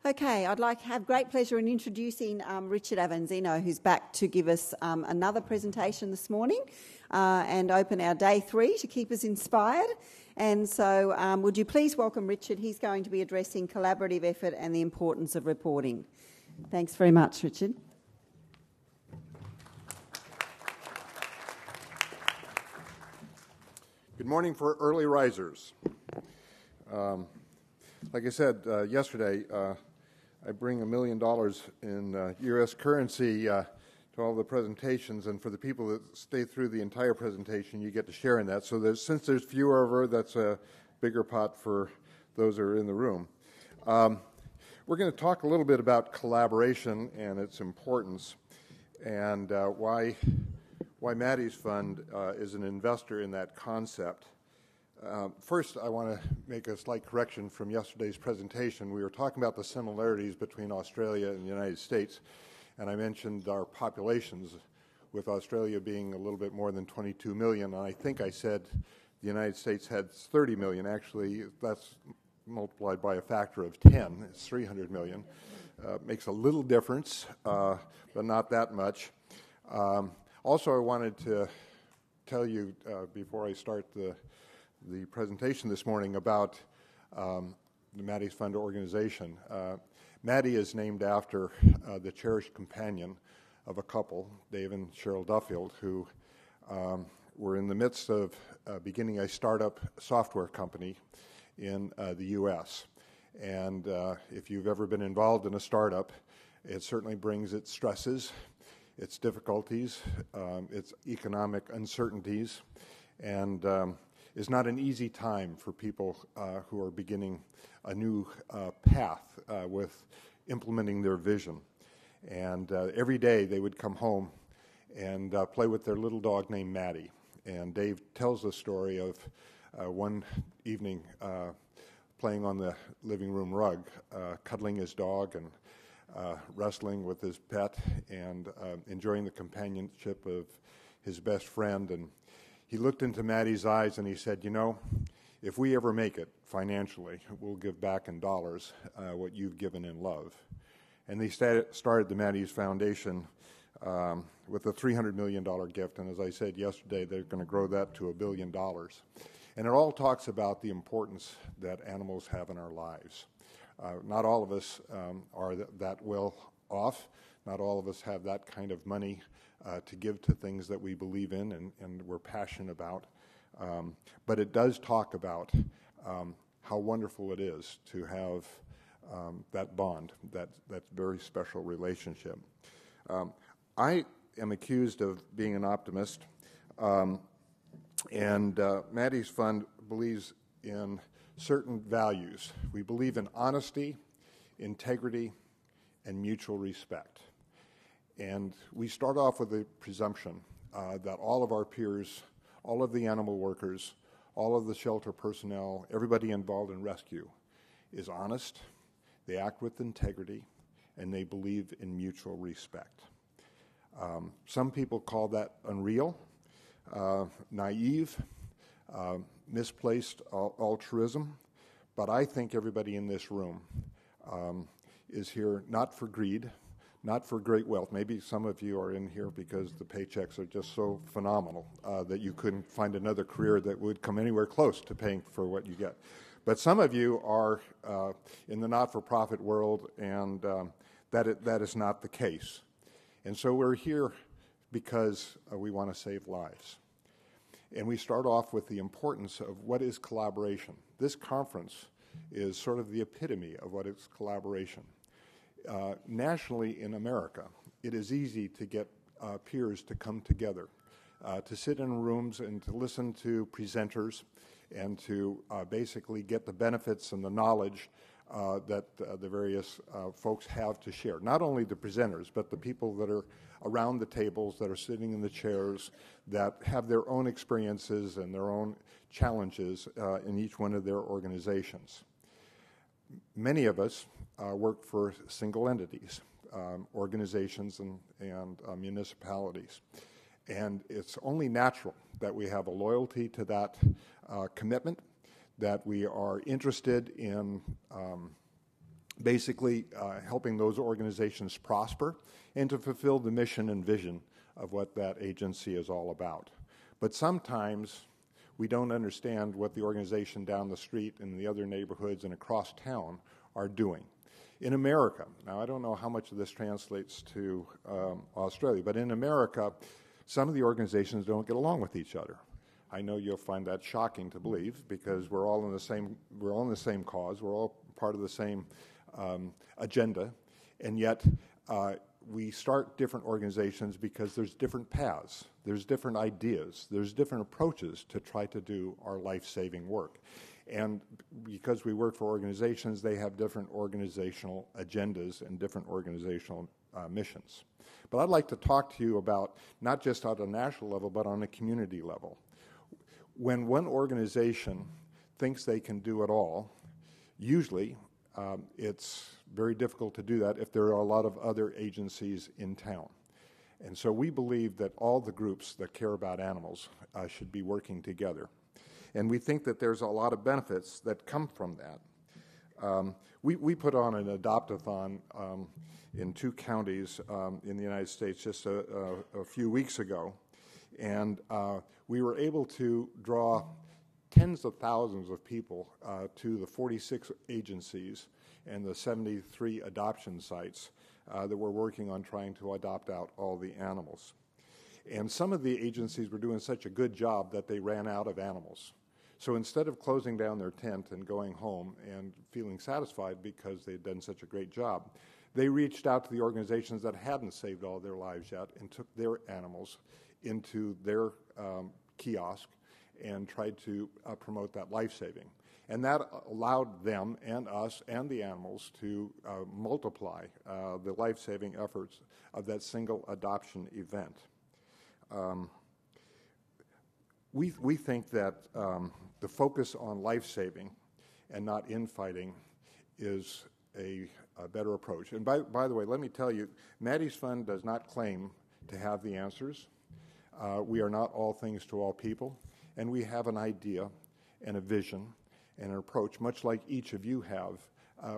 Okay, I'd like to have great pleasure in introducing Richard Avanzino, who's back to give us another presentation this morning and open our day 3 to keep us inspired. And so would you please welcome Richard? He's going to be addressing collaborative effort and the importance of reporting. Thanks very much, Richard. Good morning for early risers. Like I said yesterday, I bring $1 million in U.S. currency to all the presentations, and for the people that stay through the entire presentation, you get to share in that. So since there's fewer of her, that's a bigger pot for those who are in the room. We're going to talk a little bit about collaboration and its importance, and why Maddie's fund is an investor in that concept. First, I want to make a slight correction from yesterday's presentation. We were talking about the similarities between Australia and the United States, and I mentioned our populations, with Australia being a little bit more than 22 million, and I think I said the United States had 30 million. Actually, that's multiplied by a factor of 10. It's 300 million. Makes a little difference, but not that much. Also, I wanted to tell you before I start the presentation this morning about the Maddie's Fund organization. Maddie is named after the cherished companion of a couple, Dave and Cheryl Duffield, who were in the midst of beginning a startup software company in the U.S. And if you've ever been involved in a startup, it certainly brings its stresses, its difficulties, its economic uncertainties, and is not an easy time for people who are beginning a new path with implementing their vision. And every day they would come home and play with their little dog named Maddie. And Dave tells the story of one evening playing on the living room rug, cuddling his dog and wrestling with his pet and enjoying the companionship of his best friend. And he looked into Maddie's eyes and he said, you know, if we ever make it financially, we'll give back in dollars what you've given in love. And they started the Maddie's Foundation with a $300 million gift. And as I said yesterday, they're going to grow that to $1 billion. And it all talks about the importance that animals have in our lives. Not all of us are that well off. Not all of us have that kind of money to give to things that we believe in and we're passionate about. But it does talk about how wonderful it is to have that bond, that very special relationship. I am accused of being an optimist, and Maddie's Fund believes in certain values. We believe in honesty, integrity, and mutual respect. And we start off with the presumption that all of our peers, all of the animal workers, all of the shelter personnel, everybody involved in rescue is honest, they act with integrity, and they believe in mutual respect. Some people call that unreal, naive, misplaced altruism, but I think everybody in this room is here not for greed, not for great wealth. Maybe some of you are in here because the paychecks are just so phenomenal that you couldn't find another career that would come anywhere close to paying for what you get. But some of you are in the not-for-profit world, and that is not the case. And so we're here because we want to save lives. And we start off with the importance of what is collaboration. This conference is sort of the epitome of what is collaboration. Nationally in America, it is easy to get peers to come together, to sit in rooms and to listen to presenters and to basically get the benefits and the knowledge that the various folks have to share. Not only the presenters, but the people that are around the tables, that are sitting in the chairs, that have their own experiences and their own challenges in each one of their organizations. Many of us work for single entities, organizations and municipalities. And it's only natural that we have a loyalty to that commitment, that we are interested in basically helping those organizations prosper and to fulfill the mission and vision of what that agency is all about. But sometimes we don't understand what the organization down the street and the other neighborhoods and across town are doing. In America, now I don't know how much of this translates to Australia, but in America, some of the organizations don't get along with each other. I know you'll find that shocking to believe because we're all in the same cause, we're all part of the same agenda, and yet we start different organizations because there's different paths, there's different ideas, there's different approaches to try to do our life-saving work. And because we work for organizations, they have different organizational agendas and different organizational missions. But I'd like to talk to you about not just at a national level, but on a community level. When one organization thinks they can do it all, usually it's very difficult to do that if there are a lot of other agencies in town. And so we believe that all the groups that care about animals should be working together. And we think that there's a lot of benefits that come from that. We put on an adopt-a-thon in 2 counties in the United States just a few weeks ago. And we were able to draw tens of thousands of people to the 46 agencies and the 73 adoption sites that were working on trying to adopt out all the animals. And some of the agencies were doing such a good job that they ran out of animals. So instead of closing down their tent and going home and feeling satisfied because they'd done such a great job, they reached out to the organizations that hadn't saved all their lives yet and took their animals into their kiosk and tried to promote that life-saving. And that allowed them and us and the animals to multiply the life-saving efforts of that single adoption event. We think that the focus on life-saving and not infighting is a better approach. And by the way, let me tell you, Maddie's Fund does not claim to have the answers. We are not all things to all people, and we have an idea and a vision and an approach, much like each of you have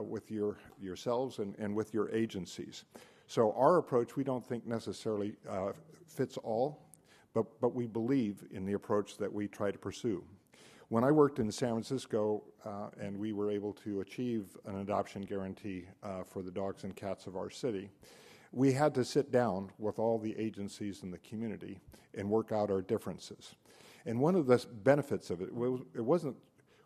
with yourselves and with your agencies. So our approach, we don't think necessarily fits all, but we believe in the approach that we try to pursue. When I worked in San Francisco and we were able to achieve an adoption guarantee for the dogs and cats of our city, we had to sit down with all the agencies in the community and work out our differences. And one of the benefits of it wasn't,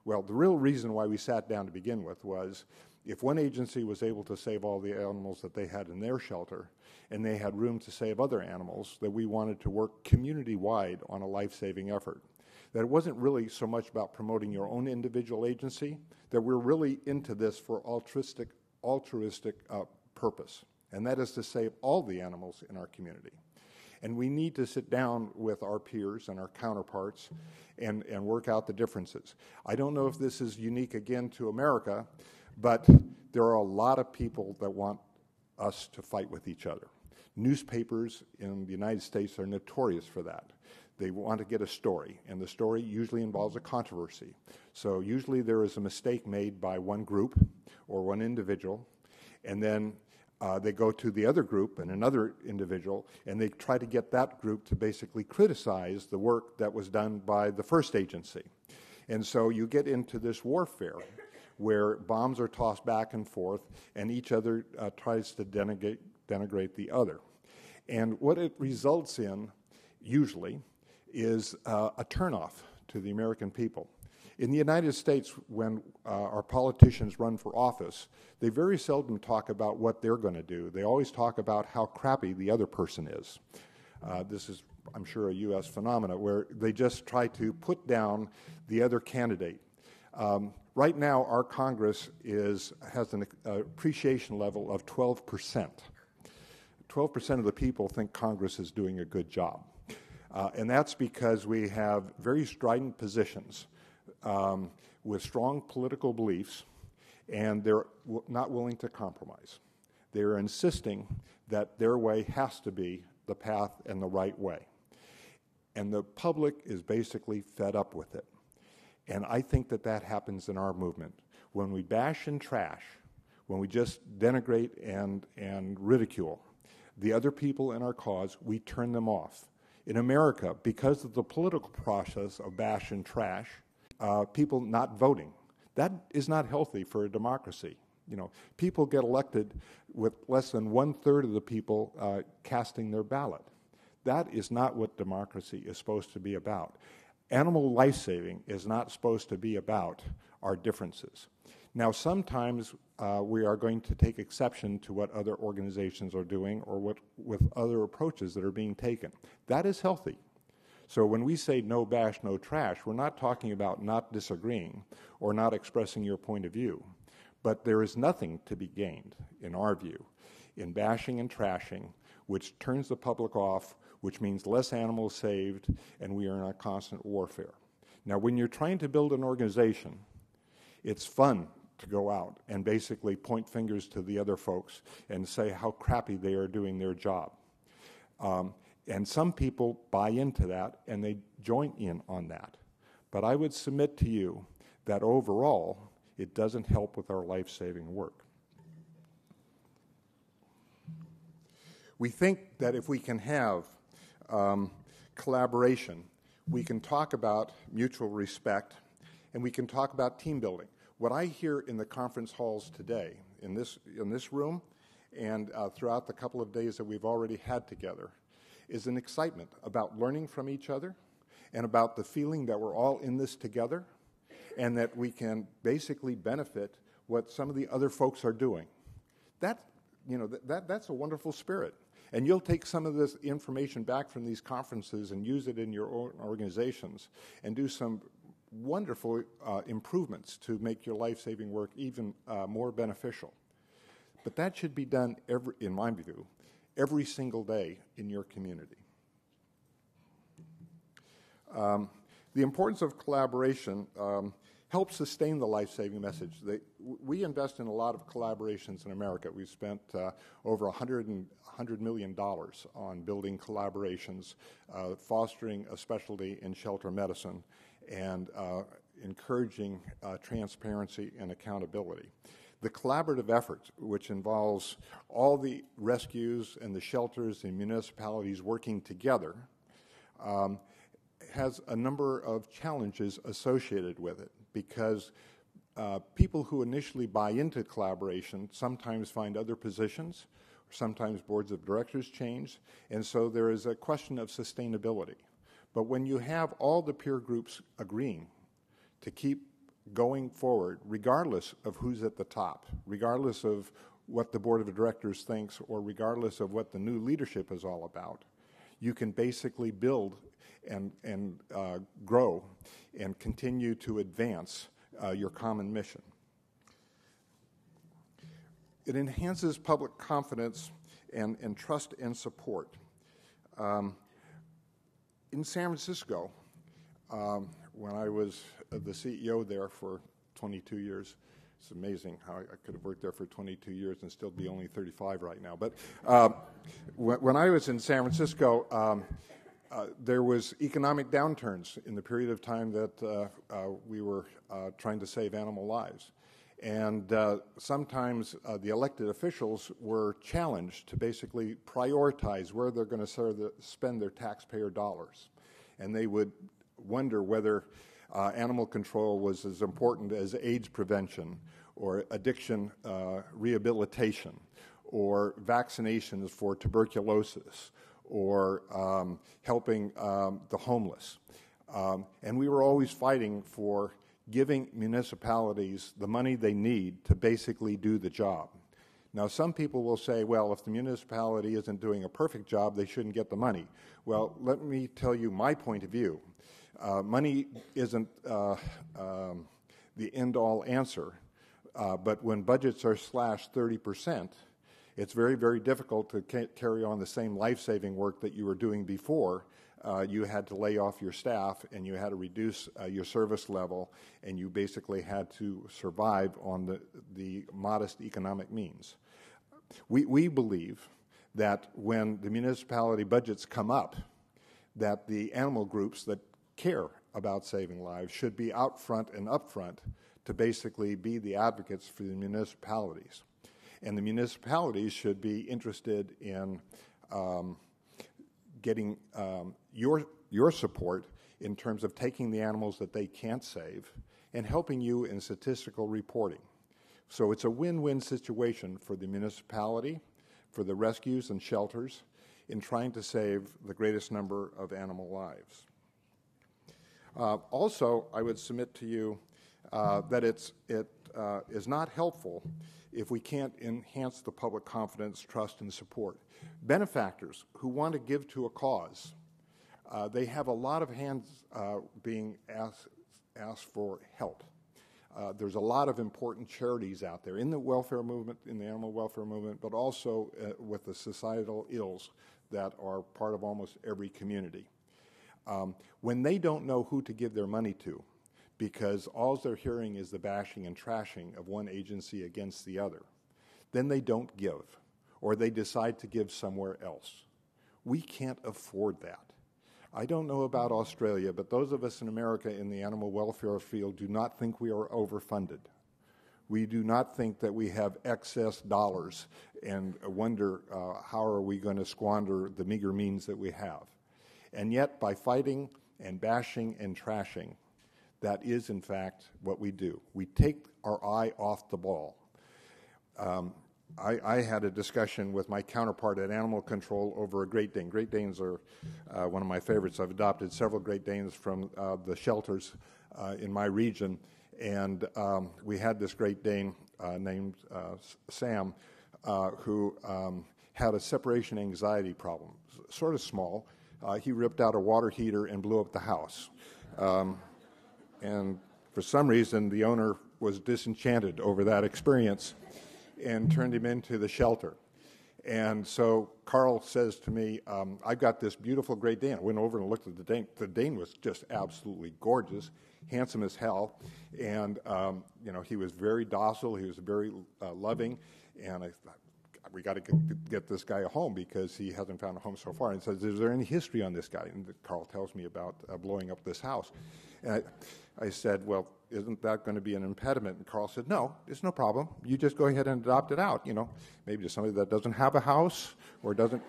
well, the real reason why we sat down to begin with was if one agency was able to save all the animals that they had in their shelter and they had room to save other animals, that we wanted to work community-wide on a life-saving effort. That it wasn't really so much about promoting your own individual agency, that we're really into this for altruistic purpose, and that is to save all the animals in our community. And we need to sit down with our peers and our counterparts and work out the differences. I don't know if this is unique again to America, but there are a lot of people that want us to fight with each other. Newspapers in the United States are notorious for that. They want to get a story, and the story usually involves a controversy. So usually there is a mistake made by one group or one individual, and then they go to the other group and another individual, and they try to get that group to basically criticize the work that was done by the first agency. And so you get into this warfare where bombs are tossed back and forth, and each other tries to denigrate the other. And what it results in, usually, is a turnoff to the American people. In the United States, when our politicians run for office, they very seldom talk about what they're going to do. They always talk about how crappy the other person is. This is, I'm sure, a U.S. phenomena where they just try to put down the other candidate. Right now, our Congress has an appreciation level of 12%. 12% of the people think Congress is doing a good job. And that's because we have very strident positions with strong political beliefs, and they're not willing to compromise. They're insisting that their way has to be the path and the right way. And the public is basically fed up with it. And I think that happens in our movement. When we bash and trash, when we just denigrate and ridicule the other people in our cause, we turn them off. In America, because of the political process of bash and trash, people not voting, that is not healthy for a democracy. You know, people get elected with less than 1/3 of the people casting their ballot. That is not what democracy is supposed to be about. Animal life-saving is not supposed to be about our differences. Now, sometimes we are going to take exception to what other organizations are doing or with other approaches that are being taken. That is healthy. So when we say no bash, no trash, we're not talking about not disagreeing or not expressing your point of view. But there is nothing to be gained, in our view, in bashing and trashing, which turns the public off, which means less animals saved, and we are in a constant warfare. Now, when you're trying to build an organization, it's fun to go out and basically point fingers to the other folks and say how crappy they are doing their job. And some people buy into that, and they join in on that. But I would submit to you that overall, it doesn't help with our life-saving work. We think that if we can have collaboration, we can talk about mutual respect, and we can talk about team building. What I hear in the conference halls today, in this room, and throughout the couple of days that we've already had together, is an excitement about learning from each other and about the feeling that we're all in this together and that we can basically benefit what some of the other folks are doing. That's a wonderful spirit. And you'll take some of this information back from these conferences and use it in your own organizations and do some wonderful improvements to make your life-saving work even more beneficial. But that should be done, in my view, every single day in your community. The importance of collaboration helps sustain the life-saving message. We invest in a lot of collaborations in America. We've spent over $100 million on building collaborations, fostering a specialty in shelter medicine, and encouraging transparency and accountability. The collaborative effort, which involves all the rescues and the shelters and municipalities working together, has a number of challenges associated with it because people who initially buy into collaboration sometimes find other positions, sometimes boards of directors change, and so there is a question of sustainability. But when you have all the peer groups agreeing to keep going forward, regardless of who's at the top, regardless of what the board of directors thinks, or regardless of what the new leadership is all about, you can basically build and grow and continue to advance your common mission. It enhances public confidence and trust and support. In San Francisco, when I was the CEO there for 22 years, it's amazing how I could have worked there for 22 years and still be only 35 right now. But when I was in San Francisco, there was economic downturns in the period of time that we were trying to save animal lives. And sometimes the elected officials were challenged to basically prioritize where they're going to spend their taxpayer dollars. And they would wonder whether animal control was as important as AIDS prevention or addiction rehabilitation or vaccinations for tuberculosis or helping the homeless. And we were always fighting for giving municipalities the money they need to basically do the job. Now, some people will say, well, if the municipality isn't doing a perfect job, they shouldn't get the money. Well, let me tell you my point of view. Money isn't the end-all answer, but when budgets are slashed 30%, it's very, very difficult to carry on the same life-saving work that you were doing before. You had to lay off your staff, and you had to reduce your service level, and you basically had to survive on the modest economic means. We believe that when the municipality budgets come up, that the animal groups that care about saving lives should be out front and up front to basically be the advocates for the municipalities. And the municipalities should be interested in getting your support in terms of taking the animals that they can't save and helping you in statistical reporting. So it's a win-win situation for the municipality, for the rescues and shelters, in trying to save the greatest number of animal lives. Also, I would submit to you that it is not helpful if we can't enhance the public confidence, trust, and support. Benefactors who want to give to a cause, they have a lot of hands being asked for help. There's a lot of important charities out there in the welfare movement, in the animal welfare movement, but also with the societal ills that are part of almost every community. When they don't know who to give their money to, because all they're hearing is the bashing and trashing of one agency against the other, then they don't give, or they decide to give somewhere else. We can't afford that. I don't know about Australia, but those of us in America in the animal welfare field do not think we are overfunded. We do not think that we have excess dollars and wonder how are we going to squander the meager means that we have. And yet, by fighting and bashing and trashing, that is, in fact, what we do. We take our eye off the ball. I had a discussion with my counterpart at Animal Control over a Great Dane. Great Danes are one of my favorites. I've adopted several Great Danes from the shelters in my region, and we had this Great Dane named Sam who had a separation anxiety problem, sort of small. He ripped out a water heater and blew up the house. And for some reason, the owner was disenchanted over that experience and turned him into the shelter. And so Carl says to me, I've got this beautiful Great Dane. I went over and looked at the Dane. The Dane was just absolutely gorgeous, handsome as hell. And, he was very docile. He was very loving. And I thought, we got to get this guy a home because he hasn't found a home so far. And he says, is there any history on this guy? And Carl tells me about blowing up this house. And I said, well, isn't that going to be an impediment? And Carl said, no, it's no problem. You just go ahead and adopt it out. Maybe to somebody that doesn't have a house or doesn't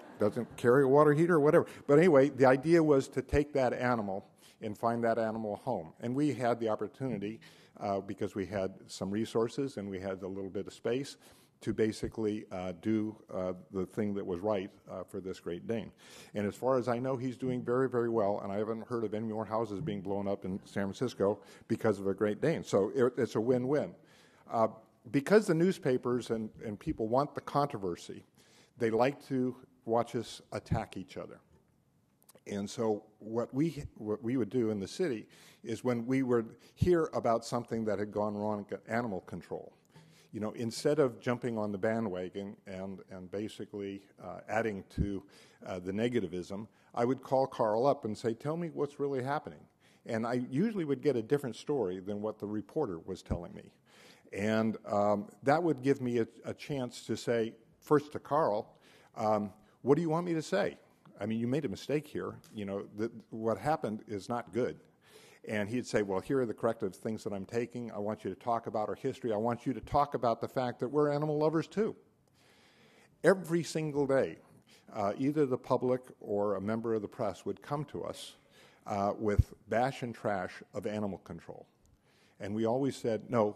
carry a water heater or whatever. But anyway, the idea was to take that animal and find that animal a home. And we had the opportunity, because we had some resources and we had a little bit of space, to basically do the thing that was right for this Great Dane. And as far as I know, he's doing very, very well, and I haven't heard of any more houses being blown up in San Francisco because of a Great Dane. So it's a win-win. Because the newspapers and people want the controversy, they like to watch us attack each other. And so what we would do in the city is when we would hear about something that had gone wrong at animal control, instead of jumping on the bandwagon and basically adding to the negativism, I would call Carl up and say, tell me what's really happening. And I usually would get a different story than what the reporter was telling me. And that would give me a chance to say, first to Carl, what do you want me to say? I mean, you made a mistake here. What happened is not good. And he'd say, well, here are the corrective things that I'm taking. I want you to talk about our history. I want you to talk about the fact that we're animal lovers too. Every single day, either the public or a member of the press would come to us with bash and trash of animal control. And we always said, no,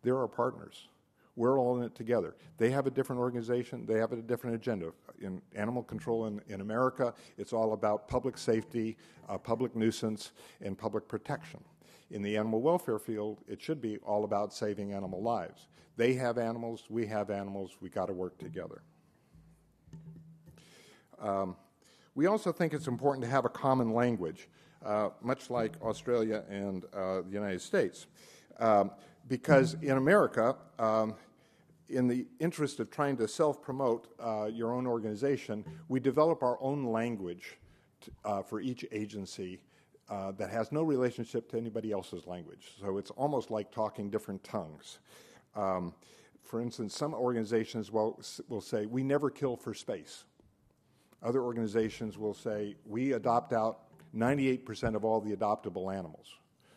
they're our partners. We're all in it together. They have a different organization. They have a different agenda. In animal control in America, it's all about public safety, public nuisance, and public protection. In the animal welfare field, it should be all about saving animal lives. They have animals. We have animals. We got to work together. We also think it's important to have a common language, much like Australia and the United States. Because in America, in the interest of trying to self-promote your own organization, we develop our own language for each agency that has no relationship to anybody else's language. So it's almost like talking different tongues. For instance, some organizations will say, we never kill for space. Other organizations will say, we adopt out 98% of all the adoptable animals.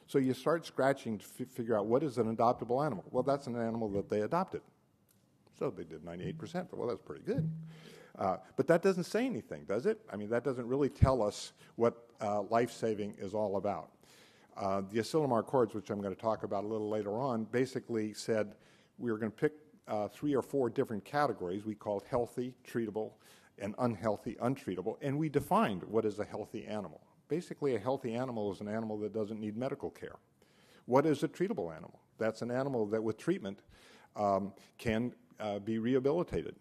So you start scratching to figure out what is an adoptable animal. Well, that's an animal that they adopted. So they did 98%. Well, that's pretty good. But that doesn't say anything, does it? I mean, that doesn't really tell us what life-saving is all about. The Asilomar Accords, which I'm going to talk about a little later on, basically said we were going to pick 3 or 4 different categories we called healthy, treatable, and unhealthy, untreatable, and we defined what is a healthy animal. Basically, a healthy animal is an animal that doesn't need medical care. What is a treatable animal? That's an animal that with treatment can be rehabilitated.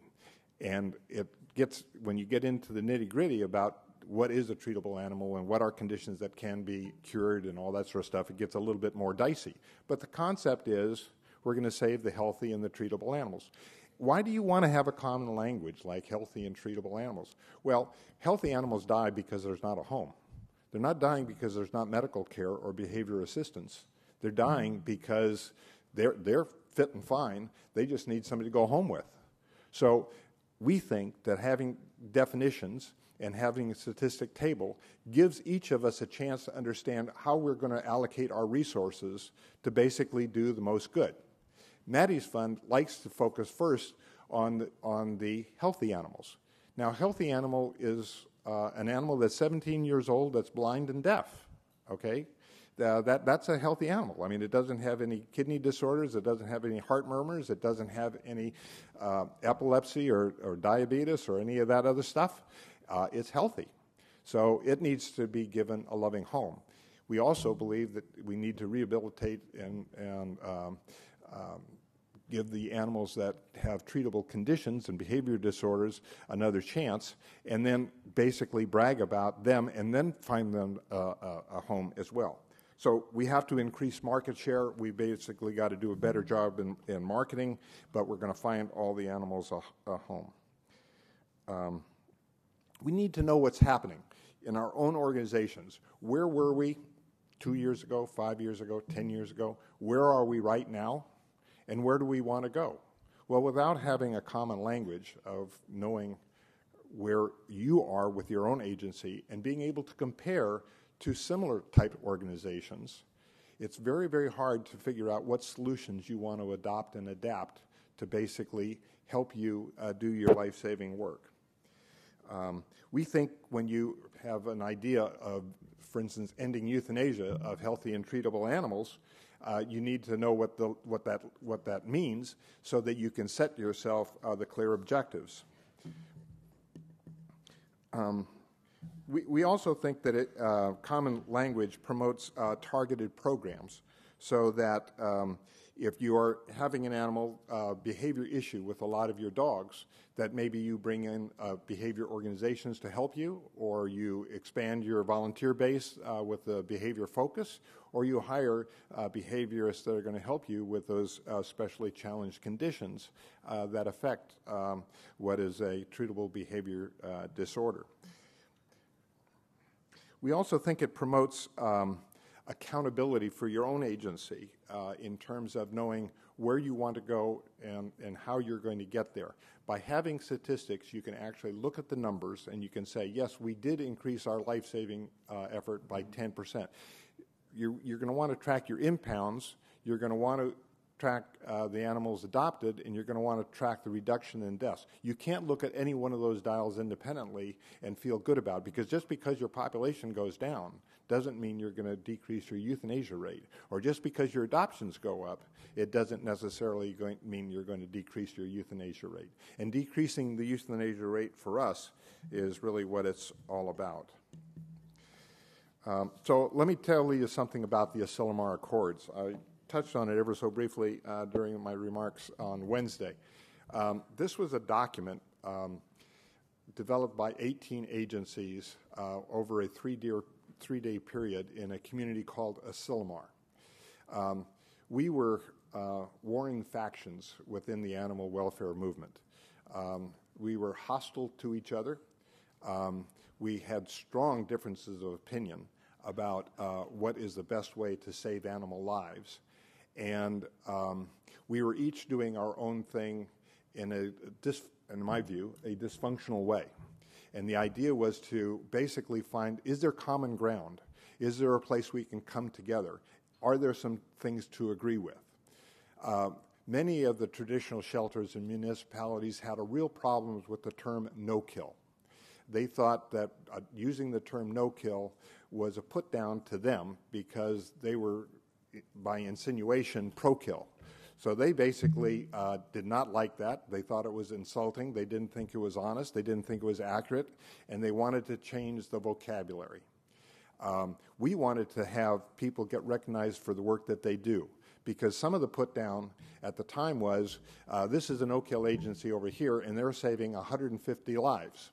And it gets, when you get into the nitty-gritty about what is a treatable animal and what are conditions that can be cured and all that sort of stuff, it gets a little bit more dicey. But the concept is we're going to save the healthy and the treatable animals. Why do you want to have a common language like healthy and treatable animals? Well, healthy animals die because there's not a home. They're not dying because there's not medical care or behavior assistance. They're dying because they're fit and fine. They just need somebody to go home with. So we think that having definitions and having a statistic table gives each of us a chance to understand how we're going to allocate our resources to basically do the most good. Maddie's fund likes to focus first on the healthy animals. Now, a healthy animal is an animal that's 17 years old that's blind and deaf, okay? That's a healthy animal. I mean, it doesn't have any kidney disorders, it doesn't have any heart murmurs, it doesn't have any epilepsy or diabetes or any of that other stuff. It's healthy. So it needs to be given a loving home. We also believe that we need to rehabilitate and give the animals that have treatable conditions and behavior disorders another chance, and then basically brag about them and then find them a home as well. So we have to increase market share. We basically got to do a better job in marketing, but we're going to find all the animals a home. We need to know what's happening in our own organizations. Where were we 2 years ago, 5 years ago, 10 years ago? Where are we right now? And where do we want to go? Well, without having a common language of knowing where you are with your own agency and being able to compare to similar type organizations, it's very, very hard to figure out what solutions you want to adopt and adapt to basically help you do your life-saving work. We think when you have an idea of, for instance, ending euthanasia of healthy and treatable animals, you need to know what that means so that you can set yourself the clear objectives. We also think that common language promotes targeted programs so that if you are having an animal behavior issue with a lot of your dogs, that maybe you bring in behavior organizations to help you, or you expand your volunteer base with the behavior focus, or you hire behaviorists that are going to help you with those specially challenged conditions that affect what is a treatable behavior disorder. We also think it promotes accountability for your own agency in terms of knowing where you want to go and how you're going to get there. By having statistics, you can actually look at the numbers and you can say, yes, we did increase our life-saving effort by 10%. You're going to want to track your impounds, you're going to want to track the animals adopted, and you're going to want to track the reduction in deaths. You can't look at any one of those dials independently and feel good about it, because just because your population goes down doesn't mean you're going to decrease your euthanasia rate. Or just because your adoptions go up, it doesn't necessarily mean you're going to decrease your euthanasia rate. And decreasing the euthanasia rate for us is really what it's all about. So let me tell you something about the Asilomar Accords. I touched on it ever so briefly during my remarks on Wednesday. This was a document developed by 18 agencies over a three-day period in a community called Asilomar. We were warring factions within the animal welfare movement. We were hostile to each other. We had strong differences of opinion about what is the best way to save animal lives. And we were each doing our own thing in my view, a dysfunctional way. And the idea was to basically find, is there common ground? Is there a place we can come together? Are there some things to agree with? many of the traditional shelters in municipalities had a real problem with the term no-kill. They thought that using the term no-kill was a put-down to them because they were, by insinuation, pro-kill. So they basically did not like that. They thought it was insulting. They didn't think it was honest. They didn't think it was accurate. And they wanted to change the vocabulary. We wanted to have people get recognized for the work that they do, because some of the put-down at the time was, this is a no-kill agency over here, and they're saving 150 lives.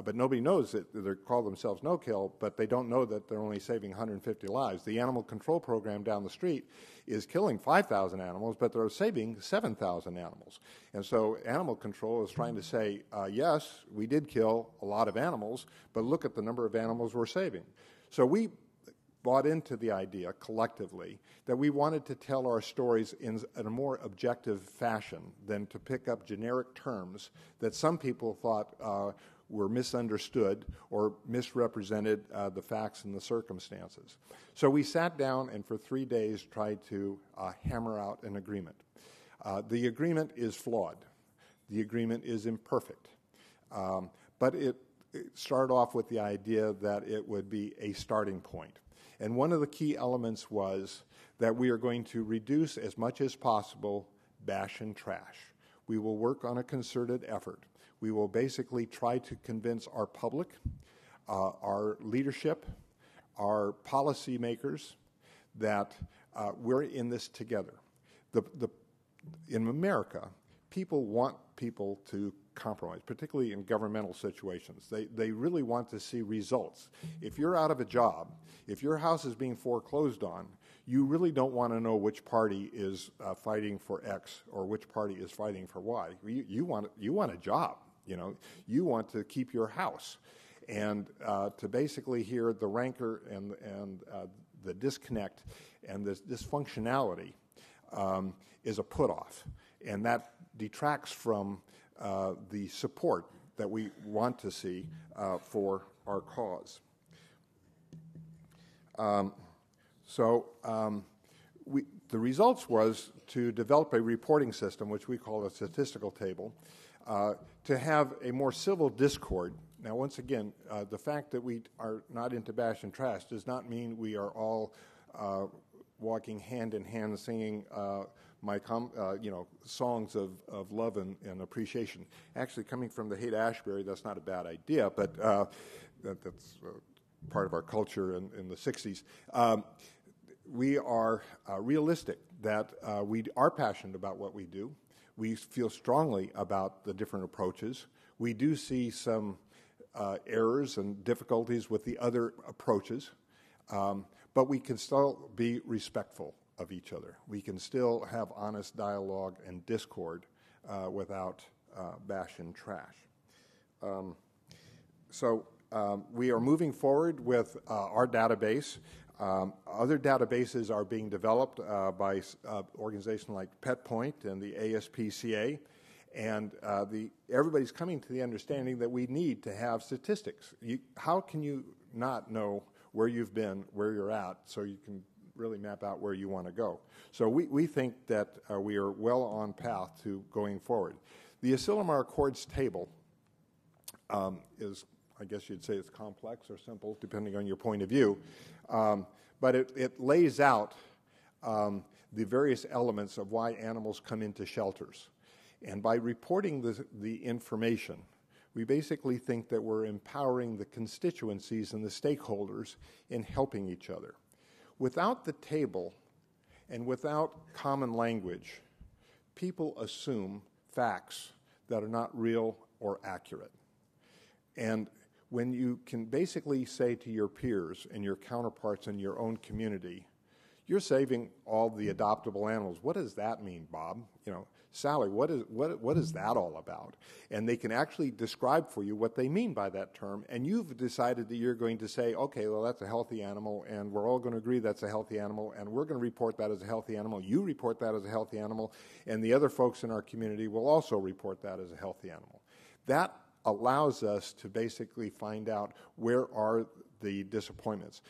But nobody knows that they call themselves no-kill, but they don't know that they're only saving 150 lives. The animal control program down the street is killing 5,000 animals, but they're saving 7,000 animals. And so animal control is trying to say, yes, we did kill a lot of animals, but look at the number of animals we're saving. So we bought into the idea collectively that we wanted to tell our stories in a more objective fashion than to pick up generic terms that some people thought were misunderstood or misrepresented the facts and the circumstances. So we sat down and for 3 days tried to hammer out an agreement. The agreement is flawed. The agreement is imperfect. But it started off with the idea that it would be a starting point. And one of the key elements was that we are going to reduce as much as possible bash and trash. We will work on a concerted effort. We will basically try to convince our public, our leadership, our policymakers that we're in this together. In America, people want people to compromise, particularly in governmental situations. They really want to see results. If you're out of a job, if your house is being foreclosed on, you really don't want to know which party is fighting for X or which party is fighting for Y. You want a job. You want to keep your house, and to basically hear the rancor and the disconnect and this dysfunctionality is a put-off, and that detracts from the support that we want to see for our cause. The results was to develop a reporting system, which we call a statistical table, to have a more civil discord. Now, once again, the fact that we are not into bash and trash does not mean we are all walking hand in hand singing songs of love and appreciation. Actually, coming from the Haight-Ashbury, that's not a bad idea, but that's part of our culture in the 60s. We are realistic that we are passionate about what we do. We feel strongly about the different approaches. We do see some errors and difficulties with the other approaches, but we can still be respectful of each other. We can still have honest dialogue and discord without bash and trash. We are moving forward with our database. Other databases are being developed by organizations like PetPoint and the ASPCA, and everybody's coming to the understanding that we need to have statistics. How can you not know where you've been, where you're at, so you can really map out where you want to go? So we think that we are well on path to going forward. The Asilomar Accords table is, I guess you'd say it's complex or simple, depending on your point of view. But it lays out the various elements of why animals come into shelters. And by reporting the information, we basically think that we're empowering the constituencies and the stakeholders in helping each other. Without the table and without common language, people assume facts that are not real or accurate. And when you can basically say to your peers and your counterparts in your own community, you're saving all the adoptable animals. What does that mean, Bob? Sally, what is that all about? And they can actually describe for you what they mean by that term, and you've decided that you're going to say, okay, well, that's a healthy animal, and we're all going to agree that's a healthy animal, and we're going to report that as a healthy animal. You report that as a healthy animal, and the other folks in our community will also report that as a healthy animal. That allows us to basically find out where are the disappointments.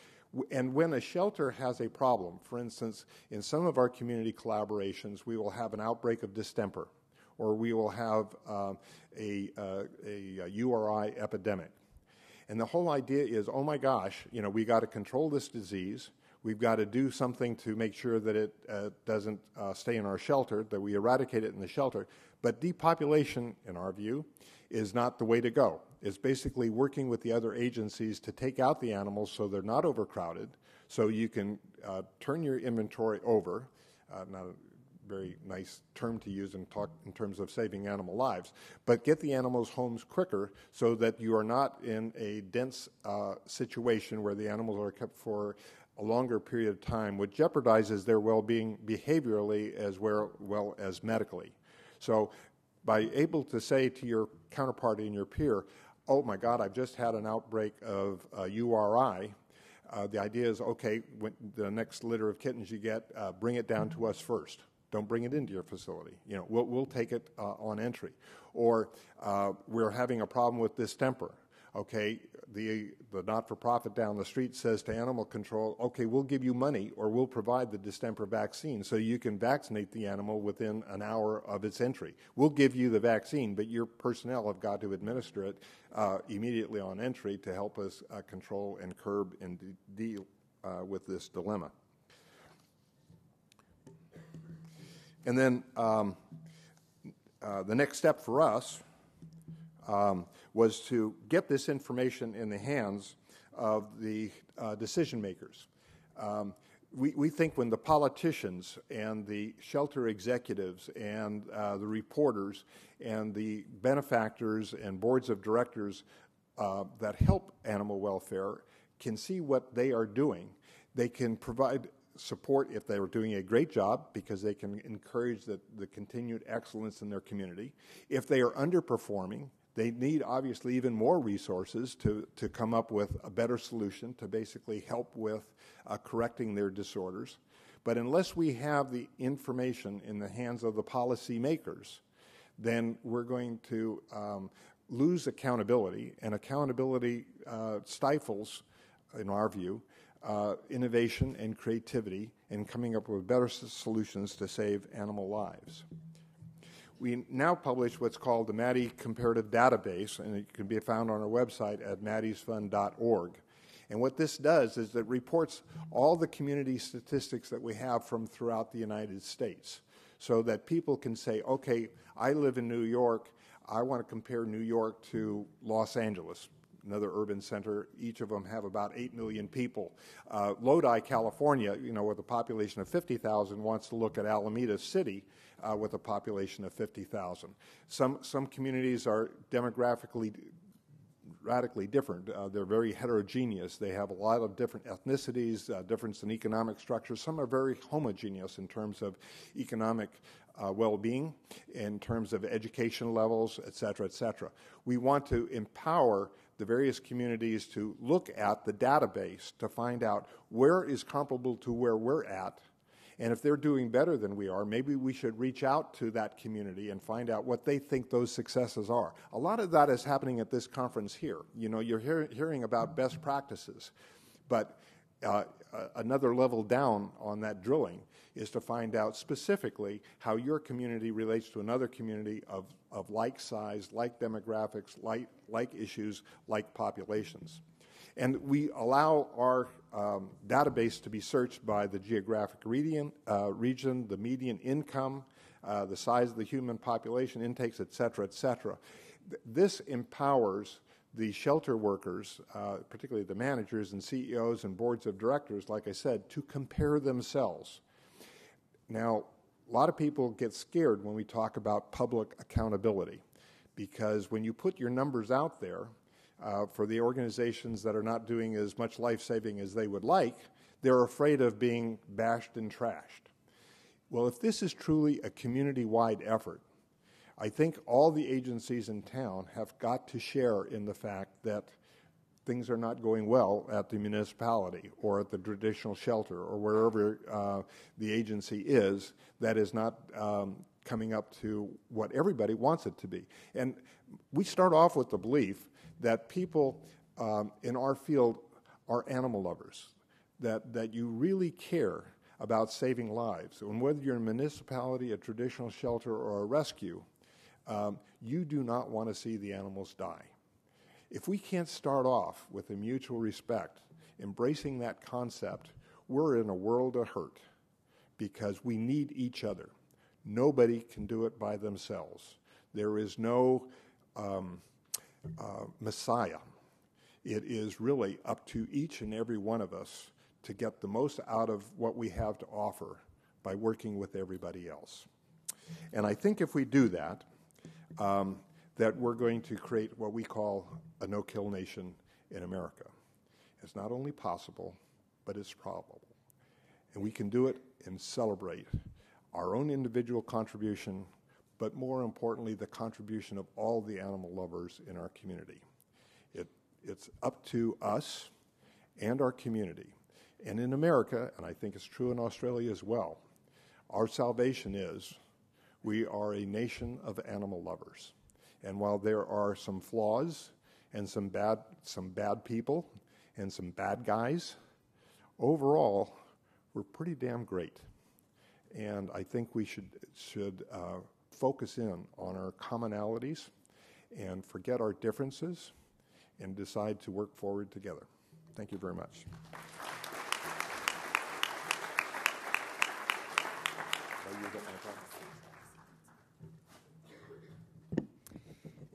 And when a shelter has a problem, for instance, in some of our community collaborations, we will have an outbreak of distemper, or we will have a URI epidemic. And the whole idea is, oh my gosh, we got to control this disease. We've got to do something to make sure that it doesn't stay in our shelter, that we eradicate it in the shelter. But depopulation, in our view, is not the way to go. It's basically working with the other agencies to take out the animals so they're not overcrowded, so you can turn your inventory over, not a very nice term to use in terms of saving animal lives, but get the animals homes quicker so that you are not in a dense situation where the animals are kept for a longer period of time, which jeopardizes their well-being behaviorally as well as medically. So by able to say to your counterparty and your peer, oh my God, I've just had an outbreak of URI, the idea is, okay, when the next litter of kittens you get, bring it down to us first. Don't bring it into your facility. We'll take it on entry. Or we're having a problem with distemper. Okay, the not-for-profit down the street says to animal control, okay, we'll give you money or we'll provide the distemper vaccine so you can vaccinate the animal within an hour of its entry. We'll give you the vaccine, but your personnel have got to administer it immediately on entry to help us control and curb and deal with this dilemma. And then the next step for us was to get this information in the hands of the decision makers. We think when the politicians and the shelter executives and the reporters and the benefactors and boards of directors that help animal welfare can see what they are doing, they can provide support if they are doing a great job because they can encourage the continued excellence in their community. If they are underperforming, they need obviously even more resources to come up with a better solution to basically help with correcting their disorders. But unless we have the information in the hands of the policy makers, then we're going to lose accountability, and accountability stifles, in our view, innovation and creativity in coming up with better solutions to save animal lives. We now publish what's called the Maddie Comparative Database, and it can be found on our website at maddiesfund.org. And what this does is it reports all the community statistics that we have from throughout the United States so that people can say, okay, I live in New York, I want to compare New York to Los Angeles, another urban center. Each of them have about 8 million people. Lodi, California, with a population of 50,000, wants to look at Alameda City with a population of 50,000. Some communities are demographically radically different. They're very heterogeneous. They have a lot of different ethnicities, difference in economic structure. Some are very homogeneous in terms of economic well-being, in terms of education levels, et cetera, et cetera. We want to empower the various communities to look at the database to find out where is comparable to where we're at. And if they're doing better than we are, maybe we should reach out to that community and find out what they think those successes are. A lot of that is happening at this conference here. You're hearing about best practices, but another level down on that drilling is to find out specifically how your community relates to another community of like size, like demographics, like issues, like populations. And we allow our database to be searched by the geographic region, the median income, the size of the human population intakes, et cetera, et cetera. This empowers the shelter workers, particularly the managers and CEOs and boards of directors, like I said, to compare themselves. Now, a lot of people get scared when we talk about public accountability, because when you put your numbers out there, for the organizations that are not doing as much life-saving as they would like, they're afraid of being bashed and trashed. Well, if this is truly a community-wide effort, I think all the agencies in town have got to share in the fact that things are not going well at the municipality or at the traditional shelter or wherever the agency is that is not coming up to what everybody wants it to be. And we start off with the belief that people in our field are animal lovers. that you really care about saving lives. And whether you're a municipality, a traditional shelter, or a rescue, you do not want to see the animals die. If we can't start off with a mutual respect, embracing that concept, we're in a world of hurt because we need each other. Nobody can do it by themselves. There is no Messiah. It is really up to each and every one of us to get the most out of what we have to offer by working with everybody else. And I think if we do that, that we're going to create what we call a no-kill nation in America. It's not only possible, but it's probable. And we can do it and celebrate our own individual contribution, but more importantly, the contribution of all the animal lovers in our community. It's up to us and our community. And in America, and I think it's true in Australia as well, our salvation is we are a nation of animal lovers. And while there are some flaws and some bad people and some bad guys, overall, we're pretty damn great. And I think we should focus in on our commonalities and forget our differences and decide to work forward together. Thank you very much.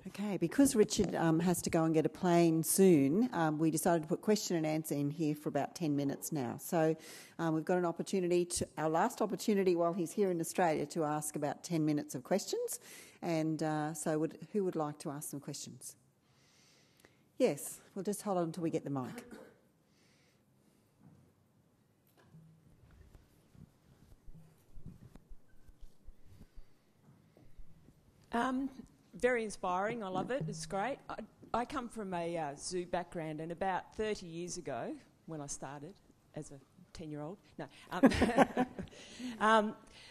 Okay, because Richard has to go and get a plane soon, we decided to put question and answer in here for about 10 minutes now. So we've got an opportunity, our last opportunity while he's here in Australia, to ask about 10 minutes of questions. And so who would like to ask some questions? Yes, we'll just hold on until we get the mic. Very inspiring. I love it. It's great. I come from a zoo background, and about 30 years ago, when I started as a 10-year-old,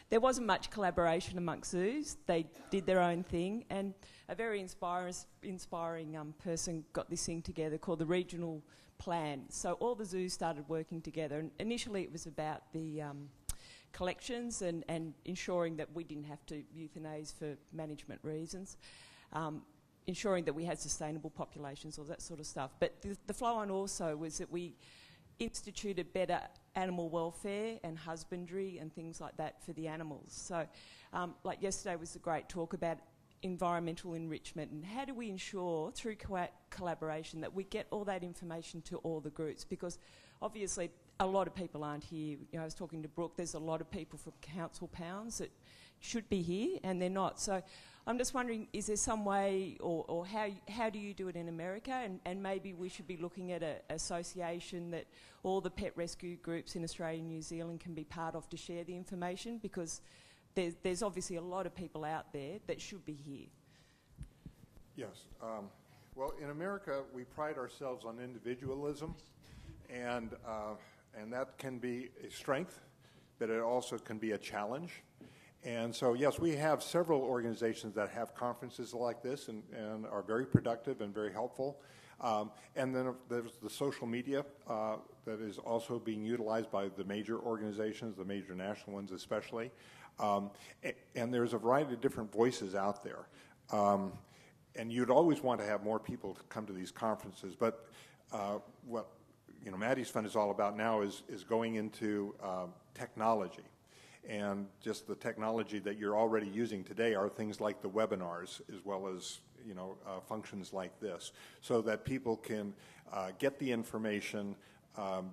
there wasn't much collaboration amongst zoos. They did their own thing, and a very inspiring person got this thing together called the Regional Plan. So all the zoos started working together, and initially it was about the collections and ensuring that we didn't have to euthanize for management reasons, ensuring that we had sustainable populations, all that sort of stuff. But the flow-on also was that we instituted better animal welfare and husbandry and things like that for the animals. So like yesterday was a great talk about environmental enrichment and how do we ensure through collaboration that we get all that information to all the groups, because obviously a lot of people aren't here. You know, I was talking to Brooke, there's a lot of people from council pounds that should be here and they're not. So I'm just wondering, is there some way or how do you do it in America? And maybe we should be looking at an association that all the pet rescue groups in Australia and New Zealand can be part of to share the information, because there's obviously a lot of people out there that should be here. Yes. Well, in America, we pride ourselves on individualism, and that can be a strength, but it also can be a challenge. And so, yes, we have several organizations that have conferences like this and are very productive and very helpful. And then there's the social media that is also being utilized by the major organizations, the major national ones especially. And there's a variety of different voices out there. And you'd always want to have more people to come to these conferences. But what Maddie's Fund is all about now is going into technology. And just the technology that you're already using today are things like the webinars, as well as functions like this, so that people can get the information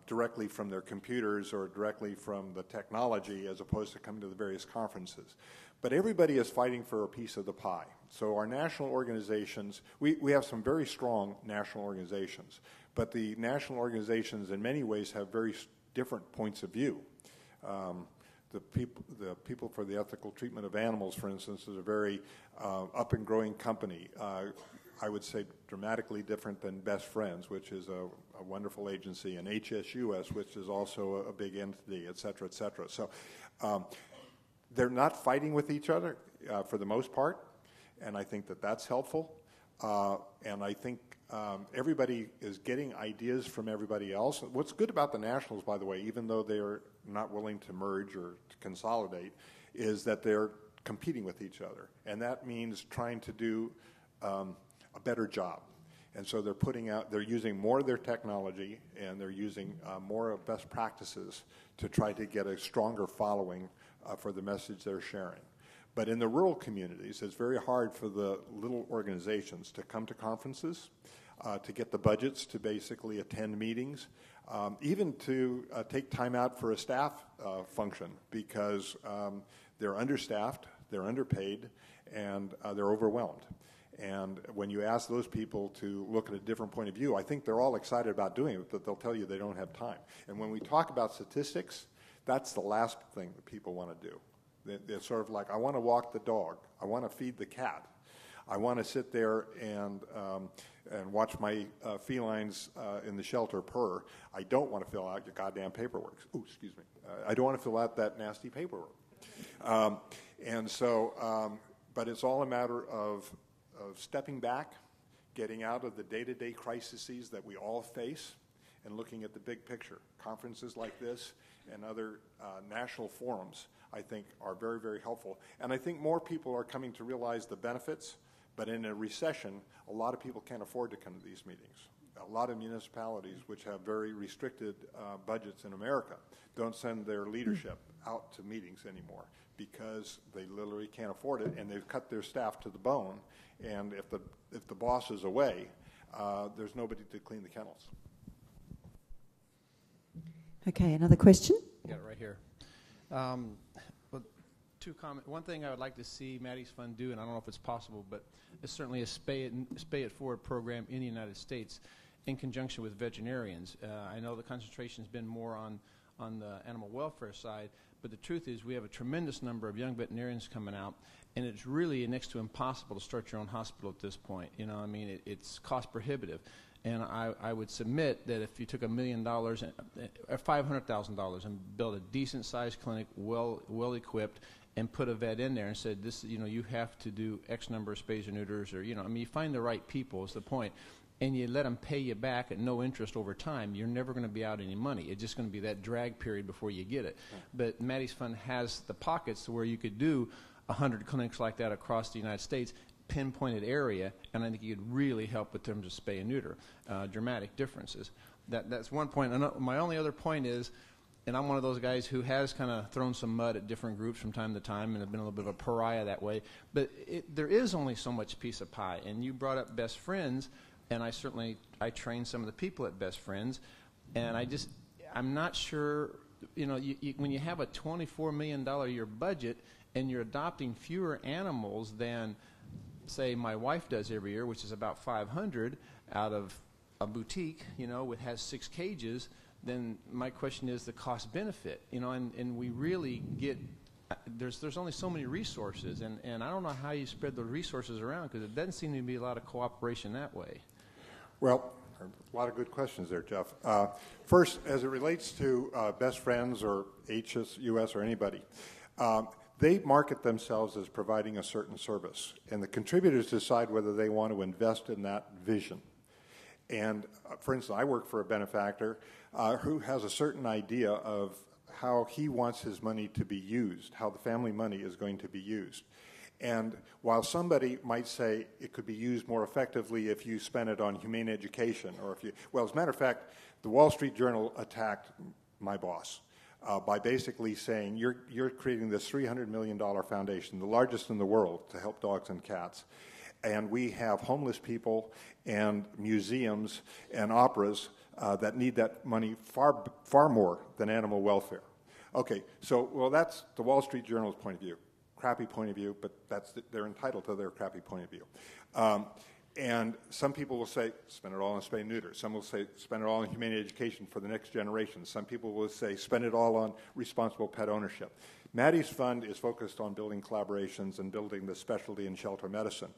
directly from their computers or directly from the technology, as opposed to coming to the various conferences. But everybody is fighting for a piece of the pie. So our national organizations, we have some very strong national organizations, but the national organizations in many ways have very different points of view. The People for the Ethical Treatment of Animals, for instance, is a very up and growing company. I would say dramatically different than Best Friends, which is a wonderful agency, and HSUS, which is also a big entity, et cetera, et cetera. So they're not fighting with each other for the most part, and I think that that's helpful. And I think Everybody is getting ideas from everybody else. What's good about the nationals, by the way, even though they're not willing to merge or to consolidate, is that they're competing with each other. And that means trying to do a better job. And so they're using more of their technology, and they're using more of best practices to try to get a stronger following for the message they're sharing. But in the rural communities, it's very hard for the little organizations to come to conferences, to get the budgets to basically attend meetings, even to take time out for a staff function, because they're understaffed, they're underpaid, and they're overwhelmed. And when you ask those people to look at a different point of view, I think they're all excited about doing it, but they'll tell you they don't have time. And when we talk about statistics, that's the last thing that people want to do. It's sort of like, I want to walk the dog, I want to feed the cat, I want to sit there and watch my felines in the shelter purr. I don't want to fill out your goddamn paperwork. Ooh, excuse me. I don't want to fill out that nasty paperwork. But it's all a matter of stepping back, getting out of the day-to-day crises that we all face, and looking at the big picture. Conferences like this and other national forums, I think, are very, very helpful. And I think more people are coming to realize the benefits, but in a recession, a lot of people can't afford to come to these meetings. A lot of municipalities, which have very restricted budgets in America, don't send their leadership out to meetings anymore because they literally can't afford it, and they've cut their staff to the bone. And if the boss is away, there's nobody to clean the kennels. Okay, another question? Got it right here. Well, two comments. One thing I would like to see Maddie's Fund do, and I don't know if it's possible, but it's certainly a Spay It Forward program in the United States in conjunction with veterinarians. I know the concentration's been more on the animal welfare side, but the truth is we have a tremendous number of young veterinarians coming out, and it's really next to impossible to start your own hospital at this point. You know, I mean, it's cost prohibitive. And I would submit that if you took $1 million or $500,000 and built a decent-sized clinic, well equipped, and put a vet in there and said, this, you know, you have to do X number of spays or neuters, or, you know, I mean, you find the right people is the point, and you let them pay you back at no interest over time, you're never going to be out any money. It's just going to be that drag period before you get it. But Maddie's Fund has the pockets to where you could do 100 clinics like that across the United States, pinpointed area, and I think you could really help in terms of spay and neuter, dramatic differences. That's one point. And my only other point is, and I'm one of those guys who has kind of thrown some mud at different groups from time to time and have been a little bit of a pariah that way, but there is only so much piece of pie. And you brought up Best Friends, and I trained some of the people at Best Friends, and I'm not sure, you know, when you have a $24 million a year budget and you're adopting fewer animals than, say, my wife does every year, which is about 500 out of a boutique, you know, it has 6 cages, then my question is the cost benefit, you know, and we really get, there's only so many resources, and I don't know how you spread the resources around, because it doesn't seem to be a lot of cooperation that way. Well, a lot of good questions there, Jeff. First, as it relates to Best Friends or HSUS or anybody, they market themselves as providing a certain service, and the contributors decide whether they want to invest in that vision. And, for instance, I work for a benefactor who has a certain idea of how he wants his money to be used, how the family money is going to be used. And while somebody might say it could be used more effectively if you spend it on humane education, or if you, well, as a matter of fact, the Wall Street Journal attacked my boss by basically saying you're creating this $300 million foundation, the largest in the world, to help dogs and cats. And we have homeless people and museums and operas that need that money far more than animal welfare. Okay, so, well, that's the Wall Street Journal's point of view. Crappy point of view, but they're entitled to their crappy point of view. And some people will say, spend it all on spay and neuter. Some will say, spend it all on humane education for the next generation. Some people will say, spend it all on responsible pet ownership. Maddie's Fund is focused on building collaborations and building the specialty in shelter medicine.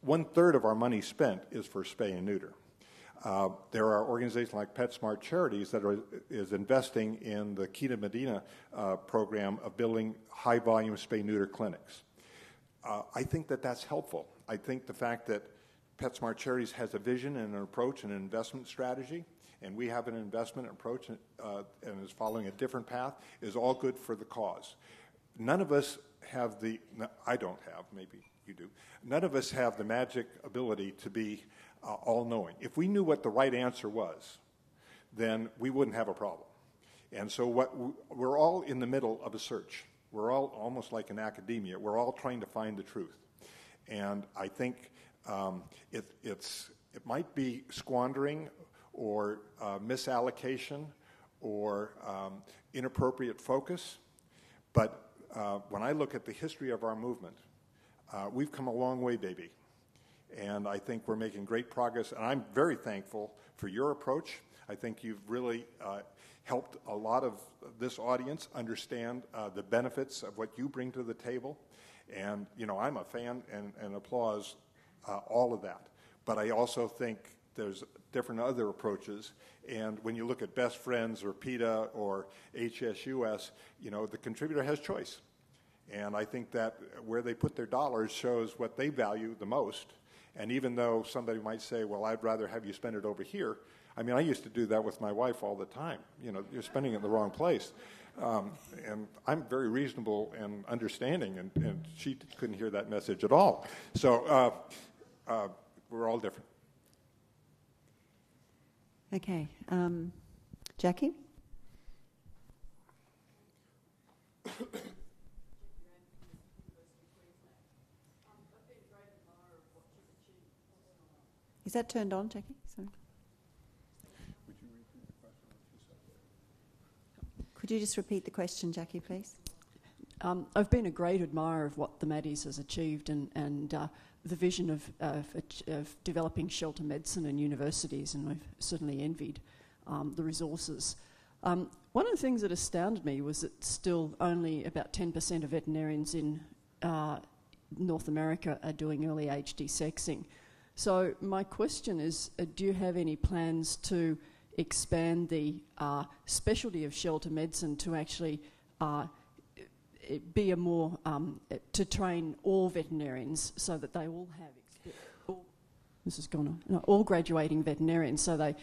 1/3 of our money spent is for spay and neuter. There are organizations like PetSmart Charities that is investing in the Kita Medina program of building high-volume spay-neuter clinics. I think that that's helpful. I think the fact that PetSmart Charities has a vision and an approach and an investment strategy, and we have an investment approach and is following a different path, is all good for the cause. None of us have I don't have, maybe you do, none of us have the magic ability to be all-knowing. If we knew what the right answer was, then we wouldn't have a problem. And so we're all in the middle of a search. We're all almost like in academia. We're all trying to find the truth. And I think it might be squandering or misallocation or inappropriate focus. But when I look at the history of our movement, we've come a long way, baby. And I think we're making great progress. And I'm very thankful for your approach. I think you've really helped a lot of this audience understand the benefits of what you bring to the table. And, you know, I'm a fan and applause all of that. But I also think there's different other approaches. And when you look at Best Friends or PETA or HSUS, you know, the contributor has choice. And I think that where they put their dollars shows what they value the most. And even though somebody might say, well, I'd rather have you spend it over here, I mean, I used to do that with my wife all the time. You know, you're spending it in the wrong place. And I'm very reasonable and understanding, and she couldn't hear that message at all. So we're all different. Okay. Jackie? Is that turned on, Jackie? Sorry. Could you just repeat the question, Jackie, please? I've been a great admirer of what the Maddies has achieved and the vision of developing shelter medicine in universities, and I've certainly envied the resources. One of the things that astounded me was that still only about 10% of veterinarians in North America are doing early age desexing. So my question is, do you have any plans to expand the specialty of shelter medicine to actually be a more, to train all veterinarians so that they all have, all graduating veterinarians, so they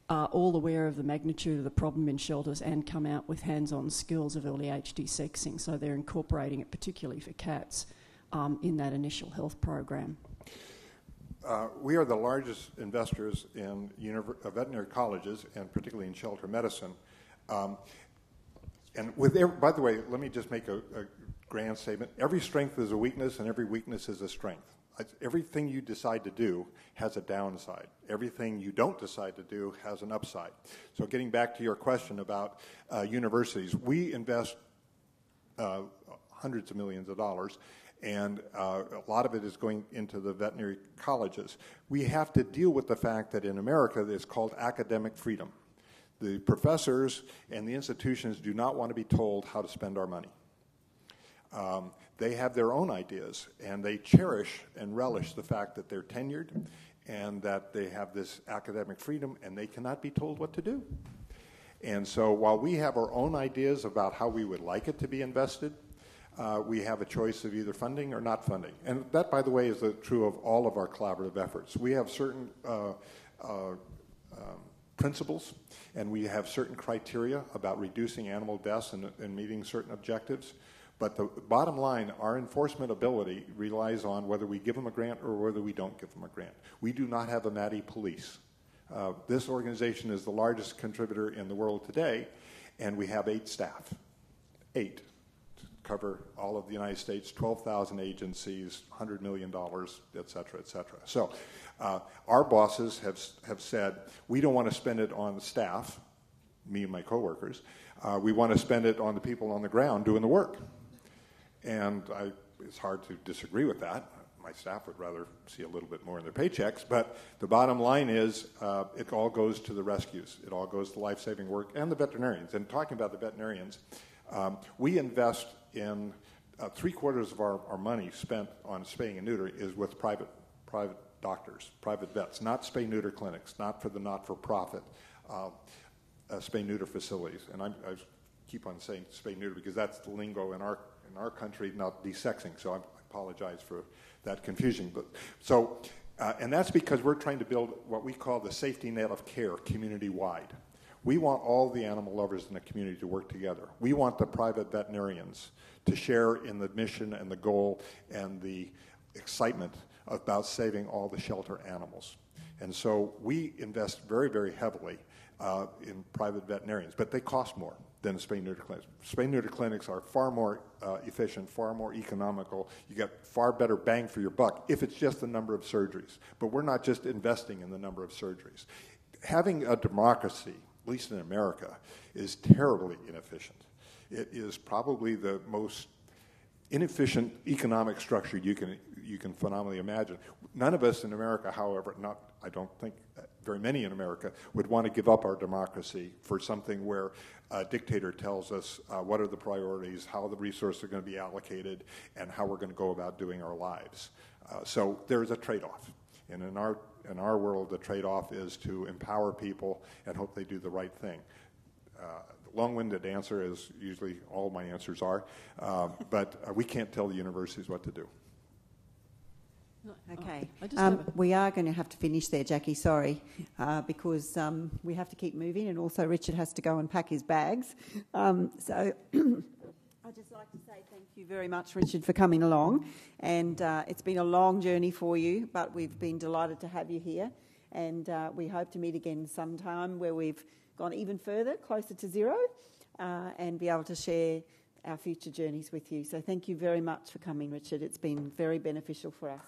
are all aware of the magnitude of the problem in shelters and come out with hands-on skills of early age desexing, so they're incorporating it particularly for cats in that initial health program. We are the largest investors in veterinary colleges, and particularly in shelter medicine. And by the way, let me just make a grand statement. Every strength is a weakness, and every weakness is a strength. Everything you decide to do has a downside. Everything you don't decide to do has an upside. So getting back to your question about universities, we invest hundreds of millions of dollars, and a lot of it is going into the veterinary colleges. We have to deal with the fact that in America it's called academic freedom. The professors and the institutions do not want to be told how to spend our money. They have their own ideas, and they cherish and relish the fact that they're tenured and that they have this academic freedom, and they cannot be told what to do. And so while we have our own ideas about how we would like it to be invested, we have a choice of either funding or not funding. And that, by the way, is true of all of our collaborative efforts. We have certain principles, and we have certain criteria about reducing animal deaths and meeting certain objectives. But the bottom line, our enforcement ability relies on whether we give them a grant or whether we don't give them a grant. We do not have a Maddie police. This organization is the largest contributor in the world today, and we have 8 staff. 8. Cover all of the United States, 12,000 agencies, $100 million, et cetera, et cetera. So our bosses have said, we don't want to spend it on the staff, me and my coworkers. We want to spend it on the people on the ground doing the work. And it's hard to disagree with that. My staff would rather see a little bit more in their paychecks, but the bottom line is it all goes to the rescues. It all goes to life-saving work and the veterinarians. And talking about the veterinarians, we invest in 3/4 of our money spent on spaying and neutering is with private doctors, private vets, not spay-neuter clinics, not for the not-for-profit spay-neuter facilities. And I keep on saying spay-neuter because that's the lingo in our country, not desexing. So I apologize for that confusion. But so And that's because we're trying to build what we call the safety net of care community-wide. We want all the animal lovers in the community to work together. We want the private veterinarians to share in the mission and the goal and the excitement about saving all the shelter animals. And so we invest very, very heavily in private veterinarians, but they cost more than spay-neuter clinics. Spay-neuter clinics are far more efficient, far more economical. You get far better bang for your buck if it's just the number of surgeries. But we're not just investing in the number of surgeries. Having a democracy, at least in America, is terribly inefficient. It is probably the most inefficient economic structure you can phenomenally imagine. None of us in America, however, I don't think very many in America, would want to give up our democracy for something where a dictator tells us what are the priorities, how the resources are going to be allocated, and how we're going to go about doing our lives. So there's a trade-off. And in our world, the trade-off is to empower people and hope they do the right thing. Long-winded answer, is usually all my answers are, but we can't tell the universities what to do. Okay. We are going to have to finish there, Jackie, sorry, because we have to keep moving, and also Richard has to go and pack his bags. So I'd just like to say thank you very much, Richard, for coming along. And it's been a long journey for you, but we've been delighted to have you here. And we hope to meet again sometime where we've gone even further, closer to zero, and be able to share our future journeys with you. So thank you very much for coming, Richard. It's been very beneficial for us.